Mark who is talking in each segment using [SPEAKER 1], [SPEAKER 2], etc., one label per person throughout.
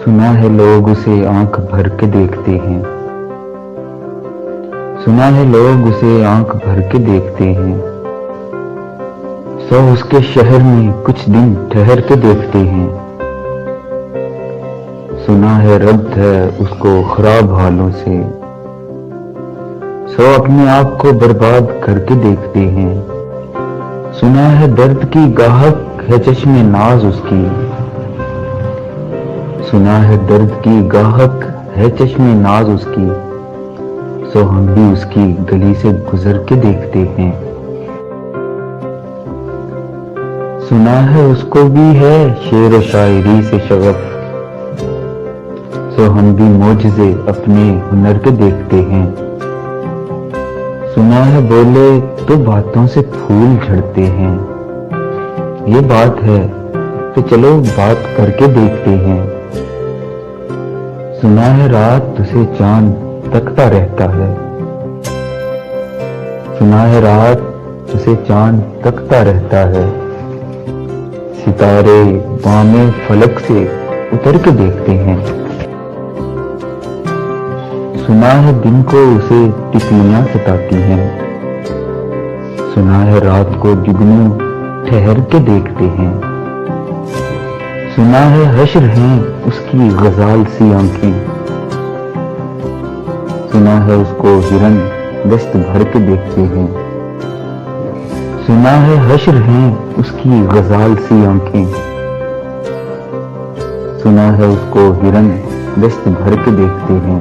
[SPEAKER 1] سنا ہے لوگ اسے آنکھ بھر کے دیکھتے ہیں، سنا ہے لوگ اسے آنکھ بھر کے دیکھتے ہیں، سو اس کے شہر میں کچھ دن ٹھہر کے دیکھتے ہیں۔ سنا ہے ربط ہے اس کو خراب حالوں سے، سو اپنے آپ کو برباد کر کے دیکھتے ہیں۔ سنا ہے درد کی گاہک ہے چشم ناز اس کی، سنا ہے درد کی گاہک ہے چشم ناز اس کی، سو ہم بھی اس کی گلی سے گزر کے دیکھتے ہیں۔ سنا ہے اس کو بھی ہے شعر و شاعری سے شغف، سو ہم بھی معجزے اپنے ہنر کے دیکھتے ہیں۔ سنا ہے بولے تو باتوں سے پھول جھڑتے ہیں، یہ بات ہے تو چلو بات کر کے دیکھتے ہیں۔ سنا ہے رات اسے چاند تکتا رہتا ہے، سنا ہے رات اسے چاند تکتا رہتا ہے، ستارے بام فلک سے اتر کے دیکھتے ہیں۔ سنا ہے دن کو اسے تتلیاں ستاتی ہیں، سنا ہے رات کو جگنو ٹھہر کے دیکھتے ہیں۔ سنا ہے حشر ہیں اس کی غزال سی آنکھیں، سنا ہے اس کو ہرن دست بھر کے دیکھتے ہیں۔ سنا ہے حشر ہیں اس کی غزال سی آنکھیں، سنا ہے اس کو ہرن دست بھر کے دیکھتے ہیں۔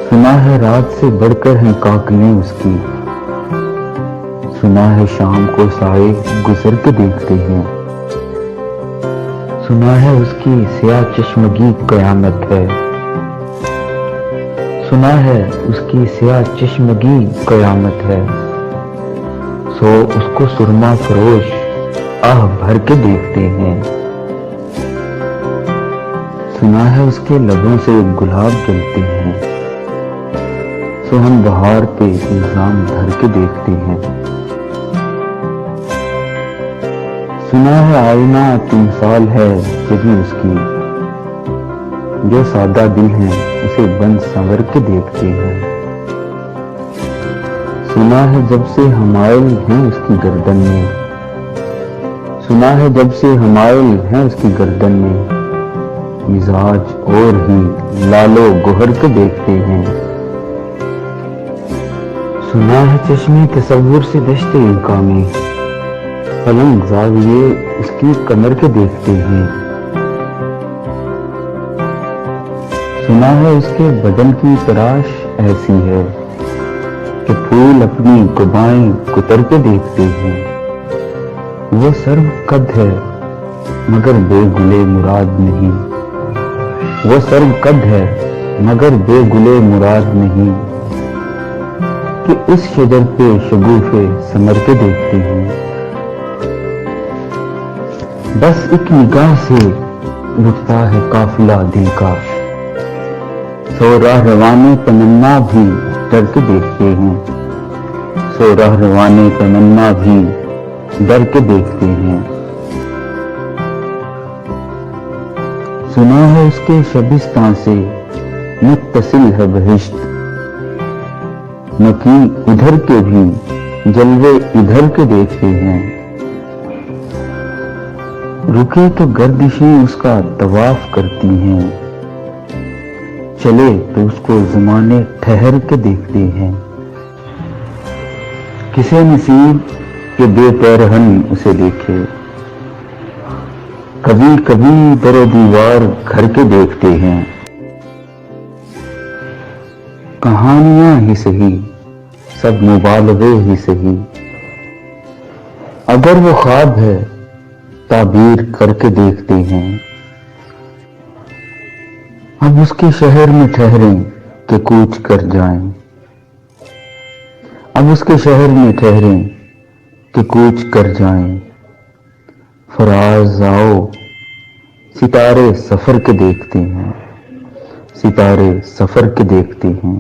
[SPEAKER 1] سنا ہے رات سے بڑھ کر ہیں کاکلیں اس کی، سنا ہے شام کو سائے گزر کے دیکھتے ہیں۔ سنا ہے اس کی سیاہ چشمگی قیامت ہے، سنا ہے اس کی سیاہ چشمگی قیامت ہے، سو اس کو سرما فروش آہ بھر کے دیکھتے ہیں۔ سنا ہے اس کے لبوں سے گلاب جلتے ہیں، سو ہم بہار پہ الزام دھر کے دیکھتے ہیں۔ سنا ہے آئینہ تمثال ہے جبھی اس کی، جو سادہ دل ہیں اسے بند سنور کے دیکھتے ہیں۔ سنا ہے جب سے حمائل ہیں اس کی گردن میں، سنا ہے جب سے حمائل ہیں اس کی گردن میں، مزاج اور ہی لالو گوہر کے دیکھتے ہیں۔ سنا ہے چشمے تصور سے دشت انکا میں، پلنگ زاویے اس کی کمر کے دیکھتے ہیں۔ سنا ہے اس کے بدن کی تراش ایسی ہے کہ پھول اپنی قبائیں کتر کے دیکھتے ہیں۔ وہ سرو قد ہے مگر بے گلے مراد نہیں، وہ سرو قد ہے مگر بے گلے مراد نہیں، کہ اس شجر پہ شگوفے ثمر کے دیکھتے ہیں۔ بس ایک نگاہ سے رکتا ہے قافلہ دل کا، سو راہ روانے تمنا بھی ڈر کے دیکھتے ہیں، سو راہ روانے تمنا بھی ڈر کے دیکھتے ہیں۔ سنا ہے اس کے شبستان سے متصل ہے بہشت، مکی ادھر کے بھی جلوے ادھر کے دیکھتے ہیں۔ رکے تو گردشیں اس کا طواف کرتی ہیں، چلے تو اس کو زمانے ٹھہر کے دیکھتے ہیں۔ کسے نصیب کے بے پیرہن اسے دیکھے، کبھی کبھی در و دیوار گھر کے دیکھتے ہیں۔ کہانیاں ہی سہی سب مبالغے ہی سہی، اگر وہ خواب ہے تعبیر کر کے دیکھتے ہیں۔ اب اس کے شہر میں ٹھہریں کہ کوچ کر جائیں، اب اس کے شہر میں ٹھہریں کہ کوچ کر جائیں۔ فراز آؤ ستارے سفر کے دیکھتے ہیں، ستارے سفر کے دیکھتے ہیں۔